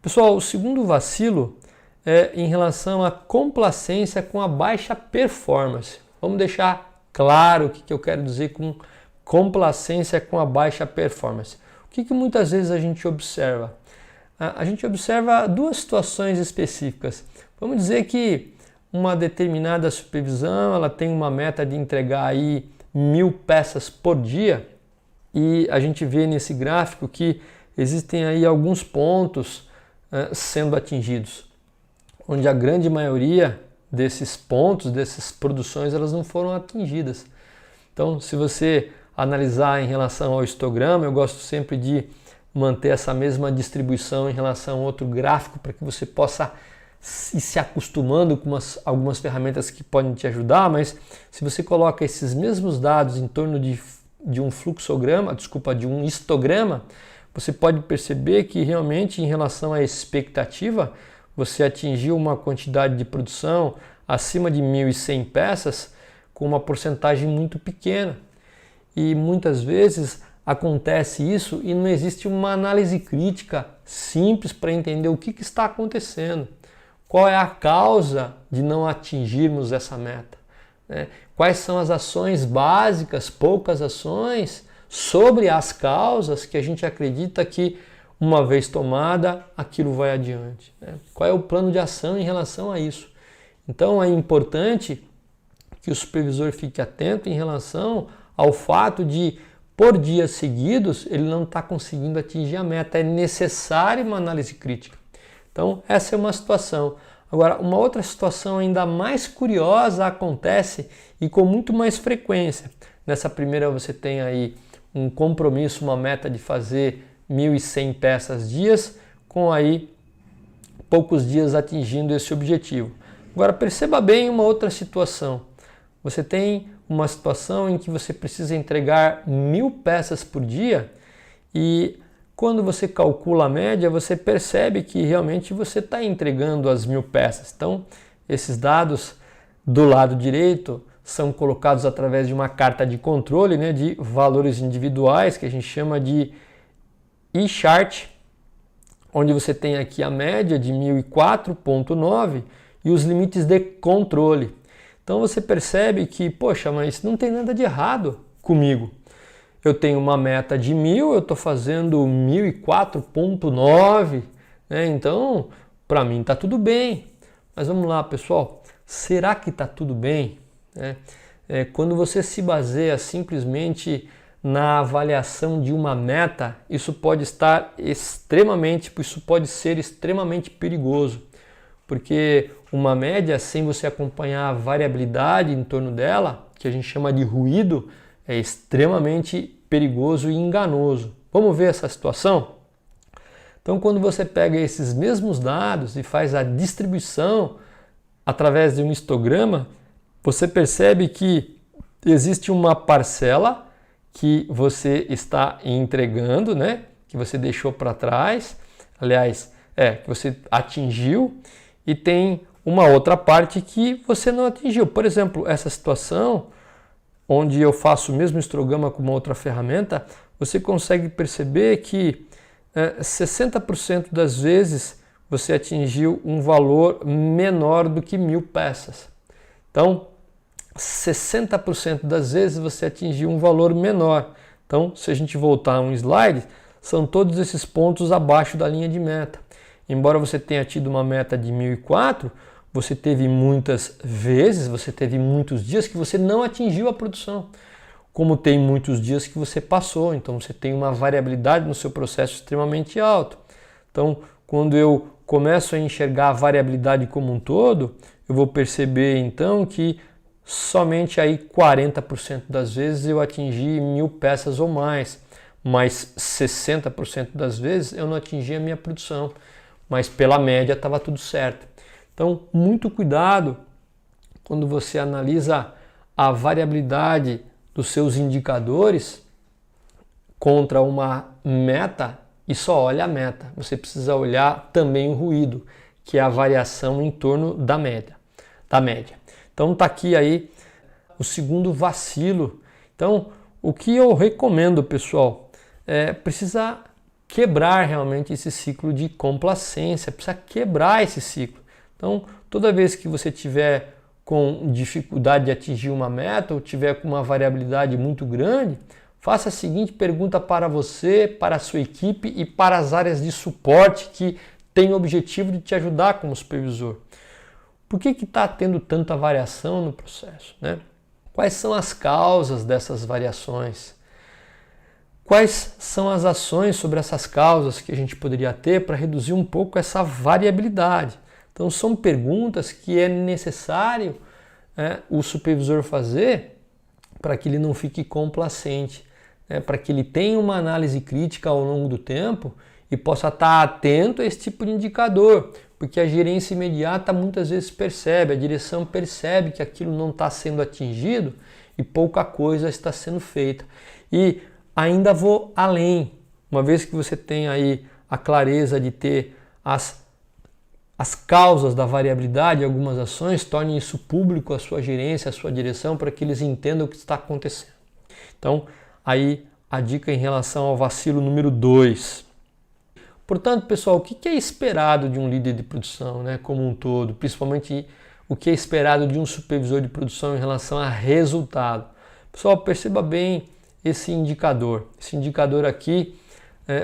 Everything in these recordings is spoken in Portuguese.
Pessoal, o segundo vacilo é em relação à complacência com a baixa performance. Vamos deixar claro o que eu quero dizer com complacência com a baixa performance. O que muitas vezes a gente observa? A gente observa duas situações específicas. Vamos dizer que uma determinada supervisão ela tem uma meta de entregar aí 1000 peças por dia e a gente vê nesse gráfico que existem aí alguns pontos sendo atingidos, onde a grande maioria desses pontos, dessas produções, elas não foram atingidas. Então, se você analisar em relação ao histograma, eu gosto sempre de manter essa mesma distribuição em relação a outro gráfico para que você possa ir se acostumando com algumas ferramentas que podem te ajudar, mas se você coloca esses mesmos dados em torno de um fluxograma, de um histograma, você pode perceber que realmente em relação à expectativa, você atingiu uma quantidade de produção acima de 1.100 peças com uma porcentagem muito pequena. E muitas vezes acontece isso e não existe uma análise crítica simples para entender o que está acontecendo. Qual é a causa de não atingirmos essa meta? Quais são as ações básicas, poucas ações, sobre as causas que a gente acredita que uma vez tomada, aquilo vai adiante. Qual é o plano de ação em relação a isso? Então é importante que o supervisor fique atento em relação ao fato de, por dias seguidos, ele não está conseguindo atingir a meta. É necessária uma análise crítica. Então essa é uma situação. Agora, uma outra situação ainda mais curiosa acontece e com muito mais frequência. Nessa primeira você tem aí um compromisso, uma meta de fazer 1.100 peças dias, com aí poucos dias atingindo esse objetivo. Agora perceba bem uma outra situação. Você tem uma situação em que você precisa entregar 1000 peças por dia e quando você calcula a média, você percebe que realmente você está entregando as 1000 peças. Então, esses dados do lado direito são colocados através de uma carta de controle, de valores individuais, que a gente chama de E-chart, onde você tem aqui a média de 1004,9 e os limites de controle. Então você percebe que, poxa, mas não tem nada de errado comigo. Eu tenho uma meta de 1000, eu estou fazendo 1004,9, então para mim está tudo bem. Mas vamos lá, pessoal, será que está tudo bem? Quando você se baseia simplesmente na avaliação de uma meta, isso pode ser extremamente perigoso, porque uma média sem você acompanhar a variabilidade em torno dela, que a gente chama de ruído, é extremamente perigoso e enganoso. Vamos ver essa situação? Então, quando você pega esses mesmos dados e faz a distribuição através de um histograma, você percebe que existe uma parcela que você está entregando, que você deixou para trás, aliás, que você atingiu, e tem uma outra parte que você não atingiu. Por exemplo, essa situação, onde eu faço o mesmo histograma com uma outra ferramenta, você consegue perceber que 60% das vezes você atingiu um valor menor do que 1000 peças. Então, 60% das vezes você atingiu um valor menor. Então, se a gente voltar a um slide, são todos esses pontos abaixo da linha de meta. Embora você tenha tido uma meta de 1004, você teve muitas vezes, você teve muitos dias que você não atingiu a produção. Como tem muitos dias que você passou, então você tem uma variabilidade no seu processo extremamente alta. Então, quando eu começo a enxergar a variabilidade como um todo, eu vou perceber então que somente aí 40% das vezes eu atingi 1000 peças ou mais, mas 60% das vezes eu não atingi a minha produção, mas pela média estava tudo certo. Então, muito cuidado quando você analisa a variabilidade dos seus indicadores contra uma meta e só olha a meta. Você precisa olhar também o ruído, que é a variação em torno da média. Então está aqui aí o segundo vacilo. Então, o que eu recomendo, pessoal, precisa quebrar realmente esse ciclo de complacência, precisa quebrar esse ciclo. Então, toda vez que você tiver com dificuldade de atingir uma meta ou tiver com uma variabilidade muito grande, faça a seguinte pergunta para você, para a sua equipe e para as áreas de suporte que têm o objetivo de te ajudar como supervisor. Por que está tendo tanta variação no processo, né? Quais são as causas dessas variações? Quais são as ações sobre essas causas que a gente poderia ter para reduzir um pouco essa variabilidade? Então, são perguntas que é necessário o supervisor fazer para que ele não fique complacente, para que ele tenha uma análise crítica ao longo do tempo e possa estar atento a esse tipo de indicador, porque a gerência imediata muitas vezes percebe, a direção percebe que aquilo não está sendo atingido e pouca coisa está sendo feita. E ainda vou além, uma vez que você tem aí a clareza de ter as causas da variabilidade de algumas ações, torne isso público à sua gerência, à sua direção, para que eles entendam o que está acontecendo. Então, aí a dica em relação ao vacilo número 2. Portanto, pessoal, o que é esperado de um líder de produção, né, como um todo, principalmente o que é esperado de um supervisor de produção em relação a resultado? Pessoal, perceba bem esse indicador. Esse indicador aqui,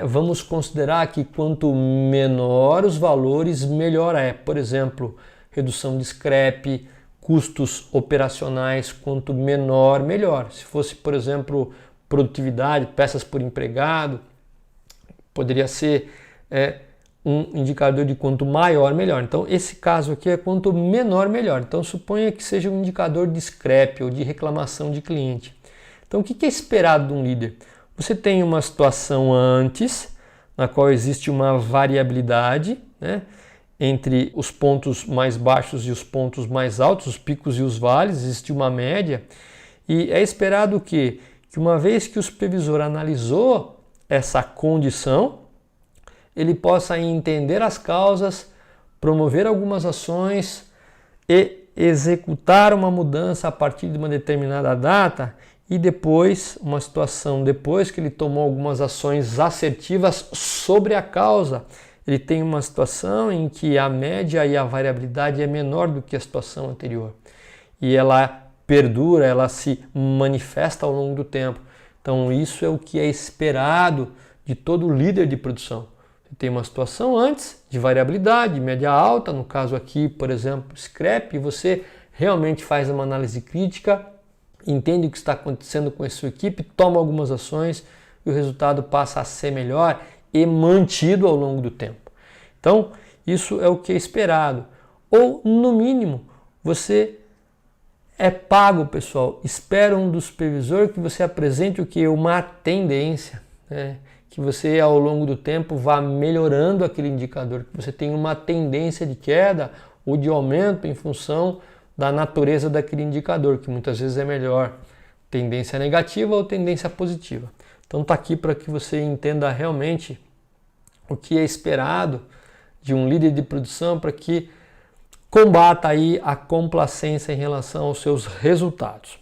vamos considerar que quanto menor os valores, melhor é. Por exemplo, redução de scrap, custos operacionais, quanto menor, melhor. Se fosse, por exemplo, produtividade, peças por empregado, poderia ser um indicador de quanto maior, melhor. Então, esse caso aqui é quanto menor, melhor. Então, suponha que seja um indicador de scrap ou de reclamação de cliente. Então, o que é esperado de um líder? Você tem uma situação antes, na qual existe uma variabilidade, né, entre os pontos mais baixos e os pontos mais altos, os picos e os vales, existe uma média, e é esperado o quê? Que uma vez que o supervisor analisou essa condição, ele possa entender as causas, promover algumas ações e executar uma mudança a partir de uma determinada data e depois, uma situação depois que ele tomou algumas ações assertivas sobre a causa, ele tem uma situação em que a média e a variabilidade é menor do que a situação anterior. E ela perdura, ela se manifesta ao longo do tempo. Então isso é o que é esperado de todo líder de produção. Você tem uma situação antes de variabilidade, média alta, no caso aqui, por exemplo, scrap, e você realmente faz uma análise crítica, entende o que está acontecendo com a sua equipe, toma algumas ações e o resultado passa a ser melhor e mantido ao longo do tempo. Então, isso é o que é esperado. Ou, no mínimo, você é pago, pessoal. Esperam do supervisor que você apresente o que? Uma tendência, né? Que você, ao longo do tempo, vá melhorando aquele indicador, que você tenha uma tendência de queda ou de aumento em função da natureza daquele indicador, que muitas vezes é melhor tendência negativa ou tendência positiva. Então está aqui para que você entenda realmente o que é esperado de um líder de produção para que combata aí a complacência em relação aos seus resultados.